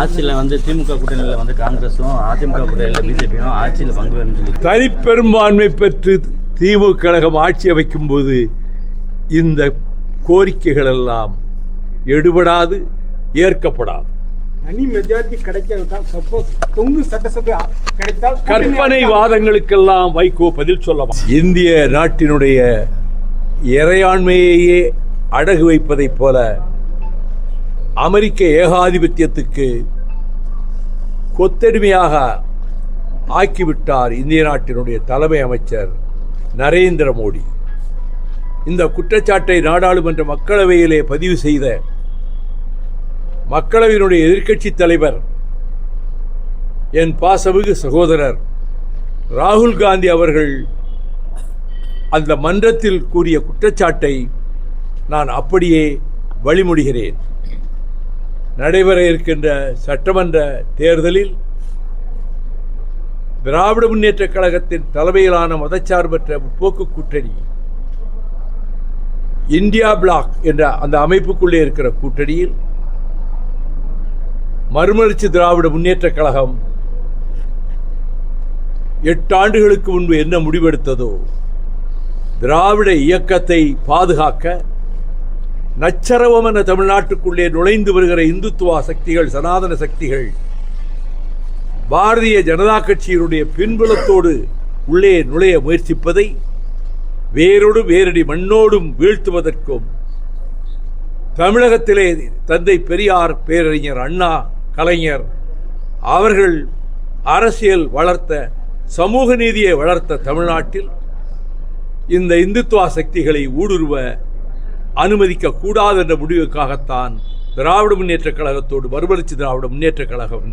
ஆட்சியில் திமுக கூட்டணியில் காங்கிரஸும் அதிமுக கூட்டணியில் பிஜேபியும் ஆட்சியில் பங்கு சொல்லி தனிப்பெரும்பான்மை பெற்று திமுக கழகம் ஆட்சி அமைக்கும் போது இந்த கோரிக்கைகள் எல்லாம் எடுபடாது, ஏற்கப்படாது. கற்பனை வாதங்களுக்கெல்லாம் வைகோ பதில் சொல்லலாம். இந்திய நாட்டினுடைய இறையாண்மையே அடகு வைப்பதைப் போல அமெரிக்க ஏகாதிபத்தியத்துக்கு கொத்தடிமையாக ஆக்கிவிட்டார் இந்திய நாட்டினுடைய தலைமை அமைச்சர் நரேந்திர மோடி. இந்த குற்றச்சாட்டை நாடாளுமன்ற மக்களவையிலே பதிவு செய்த மக்களவையினுடைய எதிர்க்கட்சி தலைவர் என் பாசமிகு சகோதரர் ராகுல் காந்தி அவர்கள் அந்த மன்றத்தில் கூறிய குற்றச்சாட்டை நான் அப்படியே வழிமொழிகிறேன். நடைபெற இருக்கின்ற சட்டமன்ற தேர்தலில் திராவிட முன்னேற்றக் கழகத்தின் தலைமையிலான மதச்சார்பற்ற முற்போக்கு கூட்டணி, இந்தியா பிளாக் என்ற அந்த அமைப்புக்குள்ளே இருக்கிற கூட்டணியில் மறுமலர்ச்சி திராவிட முன்னேற்றக் கழகம் 8 ஆண்டுகளுக்கு முன்பு என்ன முடிவெடுத்ததோ, திராவிட இயக்கத்தை பாதுகாக்க நச்சரவம் என தமிழ்நாட்டுக்குள்ளே நுழைந்து வருகிற இந்துத்துவ சக்திகள், சனாதன சக்திகள் பாரதிய ஜனதா கட்சியினுடைய பின்புலத்தோடு உள்ளே நுழைய முயற்சிப்பதை வேரோடு வேரடி மண்ணோடும் வீழ்த்துவதற்கும், தமிழகத்திலே தந்தை பெரியார், பேரறிஞர் அண்ணா, கலைஞர் அவர்கள் அரசியல் வளர்த்த, சமூக நீதியை வளர்த்த தமிழ்நாட்டில் இந்த இந்துத்துவ சக்திகளை ஊடுருவ அனுமதிக்க கூடாது என்ற முடிவுக்காகத்தான் திராவிட முன்னேற்றக் கழகத்தோடு மறுமலர்ச்சி திராவிட முன்னேற்றக் கழகம்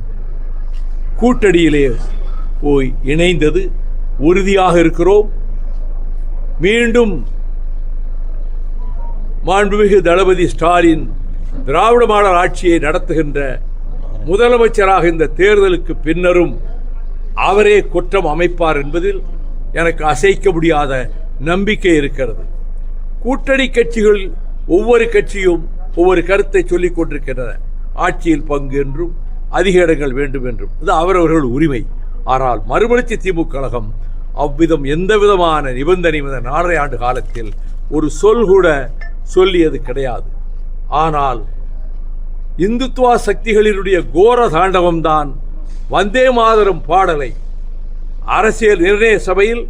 கூட்டணியிலே போய் இணைந்தது. உறுதியாக இருக்கிறோம். மீண்டும் மாண்புமிகு தளபதி ஸ்டாலின் திராவிட மாடல் ஆட்சியை நடத்துகின்ற முதலமைச்சராக இந்த தேர்தலுக்கு பின்னரும் அவரே குற்றம் அமைப்பார் என்பதில் எனக்கு அசைக்க முடியாத நம்பிக்கை இருக்கிறது. கூட்டணி கட்சிகள் ஒவ்வொரு கட்சியும் ஒவ்வொரு கருத்தை சொல்லிக் கொண்டிருக்கின்றன. ஆட்சியில் பங்கு என்றும் அதிக இடங்கள் வேண்டும் என்றும், இது அவரவர்கள் உரிமை. ஆனால் மறுமலர்ச்சி திமுக கழகம் அவ்விதம் எந்த விதமான நிபந்தனை 4.5 ஆண்டு காலத்தில் ஒரு சொல் கூட சொல்லியது கிடையாது. ஆனால் இந்துத்துவ சக்திகளினுடைய கோர தாண்டவம்தான் வந்தே மாதரம் பாடலை அரசியல் நிர்ணய சபையில்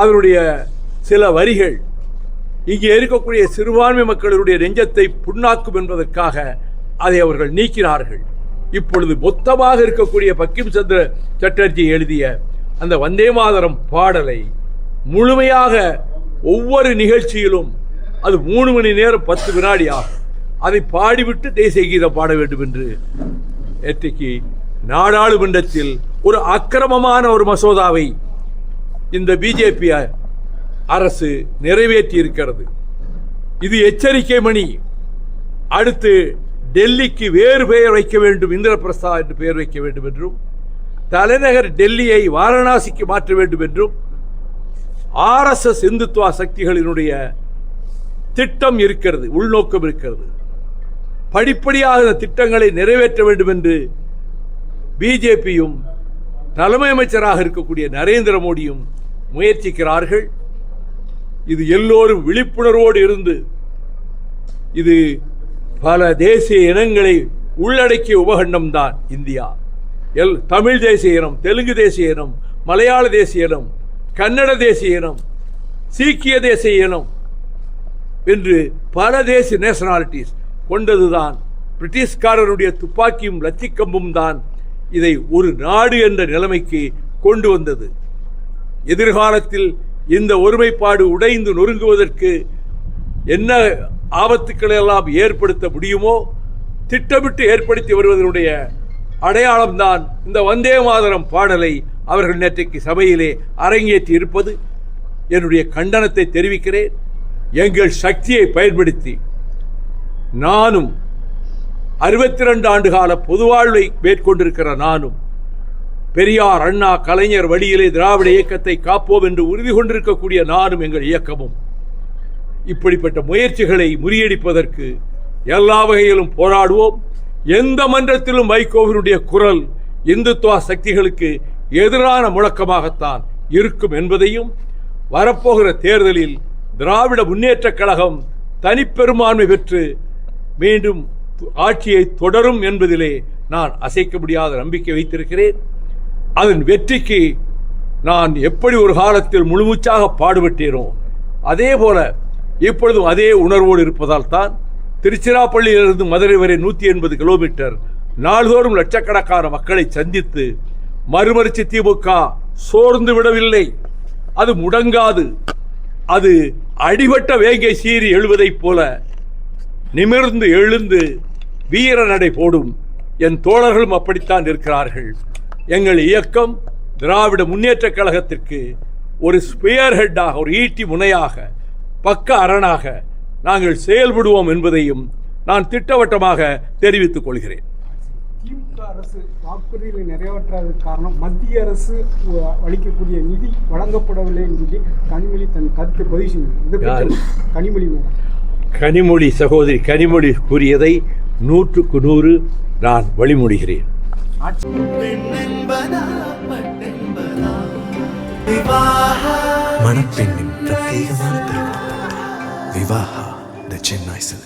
அதனுடைய சில வரிகள் இங்கே இருக்கக்கூடிய சிறுபான்மை மக்களுடைய நெஞ்சத்தை புண்ணாக்கும் என்பதற்காக அதை அவர்கள் நீக்கினார்கள். இப்பொழுது மொத்தமாக இருக்கக்கூடிய பக்கிம் சந்திர சட்டர்ஜி எழுதிய அந்த வந்தே மாதரம் பாடலை முழுமையாக ஒவ்வொரு நிகழ்ச்சியிலும் அது 3 மணி நேரம் 10 வினாடி ஆகும். அதை பாடிவிட்டு தேசிய கீதம் பாட வேண்டும் என்று நேற்றைக்கு நாடாளுமன்றத்தில் ஒரு அக்கிரமமான ஒரு மசோதாவை இந்த பிஜேபி அரசு நிறைவேற்றி இருக்கிறது. இது எச்சரிக்கை மணி. அடுத்து டெல்லிக்கு வேறு பெயர் வைக்க வேண்டும், இந்திரபிரஸ்தா என்று பெயர் வைக்க வேண்டும் என்றும், தலைநகர் டெல்லியை வாரணாசிக்கு மாற்ற வேண்டும் என்றும் RSS இந்துத்துவ சக்திகளினுடைய திட்டம் இருக்கிறது, உள்நோக்கம் இருக்கிறது. படிப்படியாக இந்த திட்டங்களை நிறைவேற்ற வேண்டும் என்று பிஜேபியும் தலைமை அமைச்சராக இருக்கக்கூடிய நரேந்திர மோடியும் முயற்சிக்கிறார்கள். இது எல்லோரும் விழிப்புணர்வோடு இருந்து, இது பல தேசிய இனங்களை உள்ளடக்கிய உபகண்டம்தான் இந்தியா. தமிழ் தேசிய இனம், தெலுங்கு தேசிய இனம், மலையாள தேசிய இனம், கன்னட தேசிய இனம், சீக்கிய தேசிய இனம் என்று பல தேசிய நேஷனாலிட்டிஸ் கொண்டதுதான். பிரிட்டிஷ்காரருடைய துப்பாக்கியும் லத்திக்கம்பும் தான் இதை ஒரு நாடு என்ற நிலைமைக்கு கொண்டு வந்தது. எதிர்காலத்தில் இந்த ஒருமைப்பாடு உடைந்து நொறுங்குவதற்கு என்ன ஆபத்துக்களை எல்லாம் ஏற்படுத்த முடியுமோ திட்டமிட்டு ஏற்படுத்தி வருவதனுடைய அடையாளம்தான் இந்த வந்தே மாதரம் பாடலை அவர்கள் நேற்றைக்கு சபையிலே அரங்கேற்றி இருப்பது. என்னுடைய கண்டனத்தை தெரிவிக்கிறேன். எங்கள் சக்தியை பயன்படுத்தி நானும் 62 ஆண்டு கால பொதுவாழ்வை மேற்கொண்டிருக்கிற நானும், பெரியார், அண்ணா, கலைஞர் வழியிலே திராவிட இயக்கத்தை காப்போம் என்று உறுதி கொண்டிருக்கக்கூடிய நானும் எங்கள் இயக்கமும் இப்படிப்பட்ட முயற்சிகளை முறியடிப்பதற்கு எல்லா வகையிலும் போராடுவோம். எந்த மன்றத்திலும் வைகோவினுடைய குரல் இந்துத்துவ சக்திகளுக்கு எதிரான முழக்கமாகத்தான் இருக்கும் என்பதையும், வரப்போகிற தேர்தலில் திராவிட முன்னேற்றக் கழகம் தனிப்பெரும்பான்மை பெற்று மீண்டும் ஆட்சியை தொடரும் என்பதிலே நான் அசைக்க முடியாத நம்பிக்கை வைத்திருக்கிறேன். அதன் வெற்றிக்கு நான் எப்படி ஒரு காலத்தில் முழுமூச்சாக பாடுபட்டேனோ அதே போல இப்பொழுதும் அதே உணர்வோடு இருப்பதால் தான் திருச்சிராப்பள்ளியிலிருந்து மதுரை வரை 180 கிலோமீட்டர் நாள்தோறும் லட்சக்கணக்கான மக்களை சந்தித்து மறுமலர்ச்சி திமுக சோர்ந்து விடவில்லை. அது முடங்காது. அது அடிபட்ட வேங்கை சீறி எழுவதைப் போல நிமிர்ந்து எழுந்து வீர நடை போடும். என் தோழர்களும் அப்படித்தான் இருக்கிறார்கள். எங்கள் இயக்கம் திராவிட முன்னேற்றக் கழகத்திற்கு ஒரு ஸ்பியர் ஹெட்டாக, ஒரு ஈட்டி முனையாக, பக்க அரணாக நாங்கள் செயல்படுவோம் என்பதையும் நான் திட்டவட்டமாக தெரிவித்துக் கொள்கிறேன். திமுக அரசு வாக்குறுதிகளை நிறைவேற்றாததற்கு காரணம் மத்திய அரசு அளிக்கக்கூடிய நிதி வழங்கப்படவில்லை என்று கனிமொழி தன் கருத்து பதிவு செய்தார். கனிமொழி மேடம், கனிமொழி சகோதரி கனிமொழி கூறியதை 100க்கு 100 நான் வழிமொழிகிறேன். மணப்பெண்ணின் பிரத்யேகமான திருமணம் விவாஹா தி சென்னை சில்க்ஸ்.